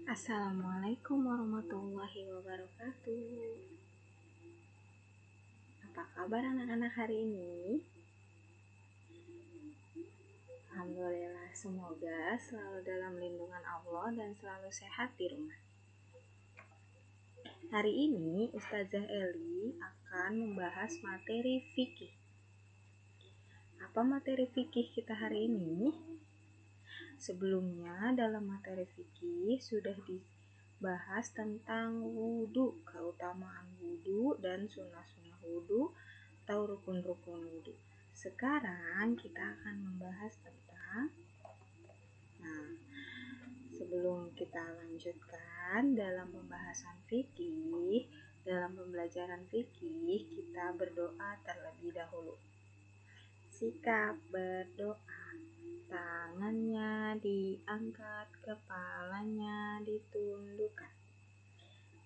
Assalamualaikum warahmatullahi wabarakatuh. Apa kabar anak-anak hari ini? Alhamdulillah, semoga selalu dalam lindungan Allah dan selalu sehat di rumah. Hari ini Ustazah Eli akan membahas materi fikih. Apa materi fikih kita hari ini? Sebelumnya dalam materi fikih sudah dibahas tentang wudhu, keutamaan wudhu dan sunnah-sunnah wudhu atau rukun-rukun wudhu. Sekarang kita akan membahas tentang sebelum kita lanjutkan dalam pembahasan fikih, dalam pembelajaran fikih, kita berdoa terlebih dahulu. Sikap berdoa. Tangannya diangkat, kepalanya ditundukkan.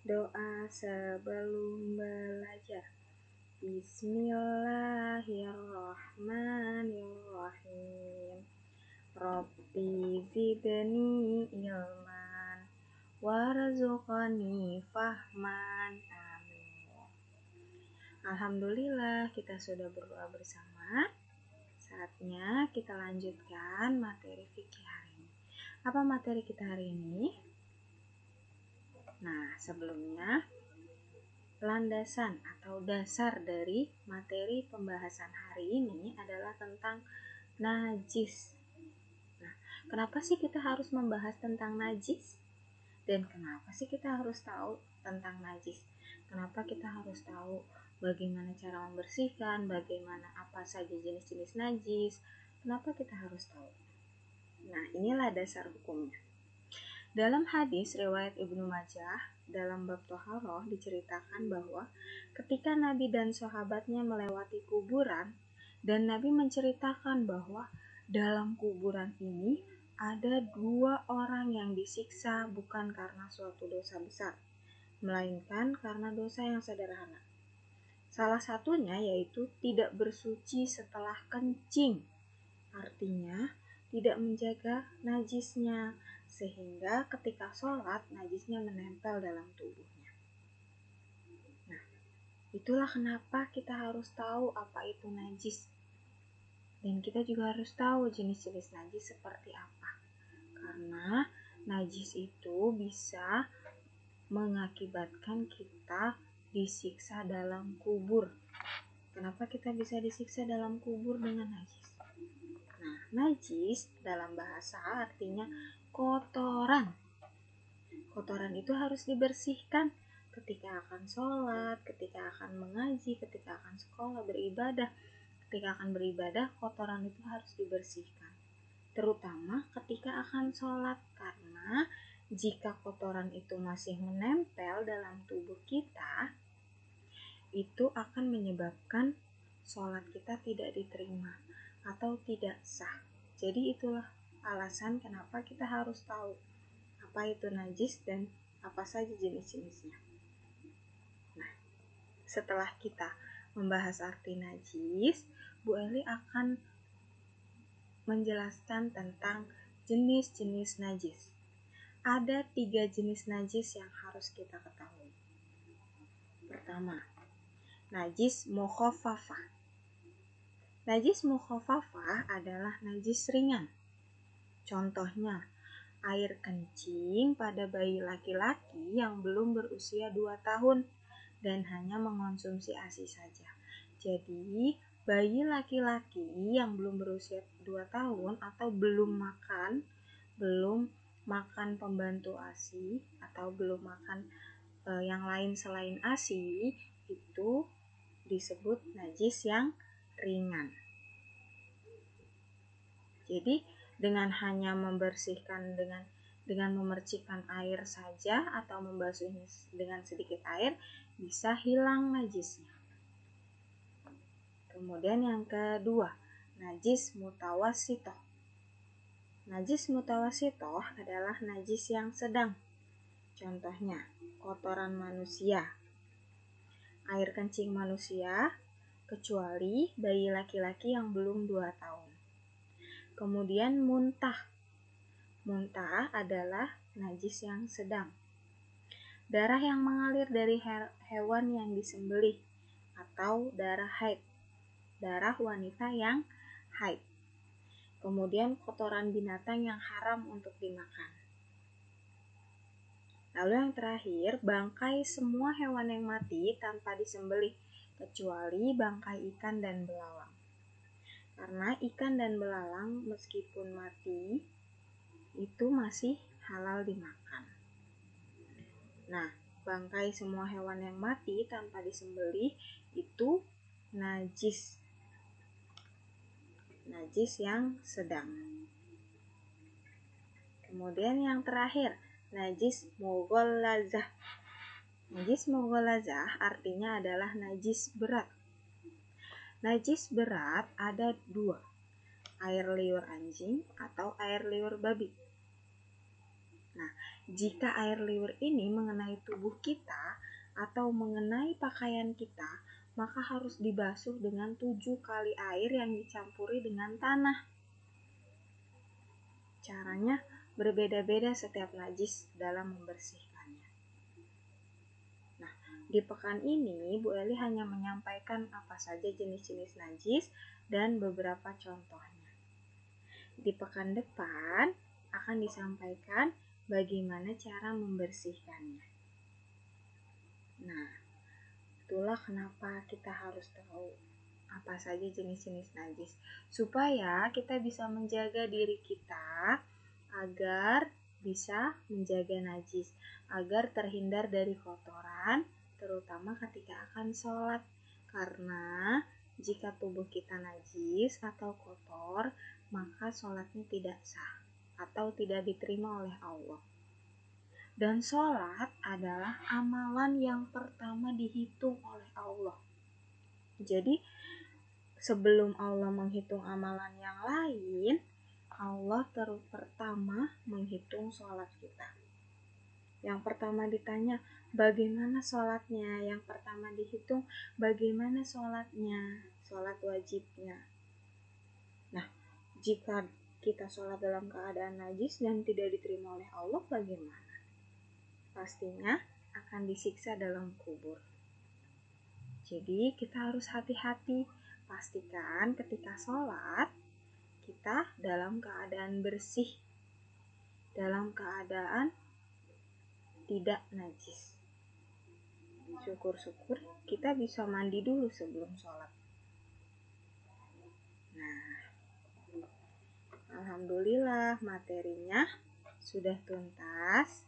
Doa sebelum belajar. Bismillahirrahmanirrahim. Rabbi zidni ilman warzuqni fahman. Amin. Alhamdulillah, kita sudah berdoa bersama. Saatnya kita lanjutkan materi fikih hari ini. Apa materi kita hari ini? Nah, sebelumnya landasan atau dasar dari materi pembahasan hari ini adalah tentang najis. Nah, kenapa sih kita harus membahas tentang najis? Dan kenapa sih kita harus tahu tentang najis? Kenapa kita harus tahu bagaimana cara membersihkan, bagaimana apa saja jenis-jenis najis? Kenapa kita harus tahu? Nah, inilah dasar hukumnya. Dalam hadis riwayat Ibnu Majah, dalam bab Thaharah diceritakan bahwa ketika Nabi dan sahabatnya melewati kuburan, dan Nabi menceritakan bahwa dalam kuburan ini ada 2 orang yang disiksa bukan karena suatu dosa besar, melainkan karena dosa yang sederhana. Salah satunya yaitu tidak bersuci setelah kencing, artinya tidak menjaga najisnya, sehingga ketika sholat najisnya menempel dalam tubuhnya. Nah, itulah kenapa kita harus tahu apa itu najis. Dan kita juga harus tahu jenis-jenis najis seperti apa. Karena najis itu bisa mengakibatkan kita disiksa dalam kubur. Kenapa kita bisa disiksa dalam kubur dengan najis? Nah, najis dalam bahasa artinya kotoran. Kotoran itu harus dibersihkan ketika akan sholat, ketika akan mengaji, ketika akan sekolah, beribadah. Ketika akan beribadah, kotoran itu harus dibersihkan. Terutama ketika akan sholat, karena jika kotoran itu masih menempel dalam tubuh kita, itu akan menyebabkan sholat kita tidak diterima atau tidak sah. Jadi itulah alasan kenapa kita harus tahu apa itu najis dan apa saja jenis-jenisnya. Nah, setelah kita membahas arti najis, Bu Eli akan menjelaskan tentang jenis-jenis najis. Ada 3 jenis najis yang harus kita ketahui. Pertama, najis mukhaffafah. Najis mukhaffafah adalah najis ringan. Contohnya, air kencing pada bayi laki-laki yang belum berusia 2 tahun dan hanya mengonsumsi ASI saja. Jadi, bayi laki-laki yang belum berusia 2 tahun atau belum makan pembantu ASI atau belum makan yang lain selain ASI, itu disebut najis yang ringan. Jadi, dengan hanya membersihkan dengan memercikkan air saja atau membasuhnya dengan sedikit air, bisa hilang najisnya. Kemudian yang kedua, najis mutawassithah. Najis mutawassithah adalah najis yang sedang. Contohnya, kotoran manusia, air kencing manusia, kecuali bayi laki-laki yang belum 2 tahun. Kemudian muntah. Muntah adalah najis yang sedang. Darah yang mengalir dari hewan yang disembelih atau darah haid, darah wanita yang haid. Kemudian kotoran binatang yang haram untuk dimakan. Lalu yang terakhir, bangkai semua hewan yang mati tanpa disembelih, kecuali bangkai ikan dan belalang. Karena ikan dan belalang meskipun mati, itu masih halal dimakan. Nah, bangkai semua hewan yang mati tanpa disembelih itu najis yang sedang. Kemudian yang terakhir, najis mughallazah. Najis mughallazah artinya adalah najis berat. Najis berat ada 2, air liur anjing atau air liur babi. Nah, jika air liur ini mengenai tubuh kita atau mengenai pakaian kita, maka harus dibasuh dengan 7 kali air yang dicampuri dengan tanah. Caranya berbeda-beda setiap najis dalam membersihkannya. Nah, di pekan ini Bu Eli hanya menyampaikan apa saja jenis-jenis najis dan beberapa contohnya. Di pekan depan akan disampaikan bagaimana cara membersihkannya. Nah, itulah kenapa kita harus tahu apa saja jenis-jenis najis, supaya kita bisa menjaga diri kita agar bisa menjaga najis, agar terhindar dari kotoran, terutama ketika akan sholat. Karena jika tubuh kita najis atau kotor, maka sholatnya tidak sah atau tidak diterima oleh Allah. Dan sholat adalah amalan yang pertama dihitung oleh Allah. Jadi sebelum Allah menghitung amalan yang lain, Allah pertama menghitung sholat kita. Yang pertama ditanya, bagaimana sholatnya? Yang pertama dihitung, bagaimana sholatnya? Sholat wajibnya. Nah, jika kita sholat dalam keadaan najis dan tidak diterima oleh Allah, bagaimana? Pastinya akan disiksa dalam kubur. Jadi kita harus hati-hati, pastikan ketika sholat kita dalam keadaan bersih, dalam keadaan tidak najis. Syukur-syukur kita bisa mandi dulu sebelum sholat. Nah, alhamdulillah materinya sudah tuntas.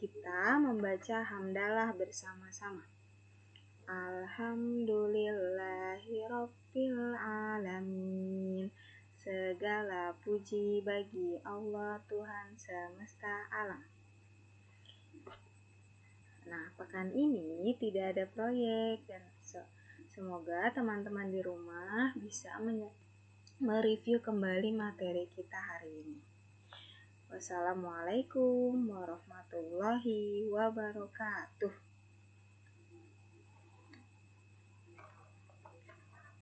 Kita membaca hamdalah bersama-sama. Alhamdulillahirabbil alamin. Segala puji bagi Allah Tuhan semesta alam. Nah, pekan ini tidak ada proyek dan semoga teman-teman di rumah bisa mereview kembali materi kita hari ini. Wassalamualaikum warahmatullahi wabarakatuh.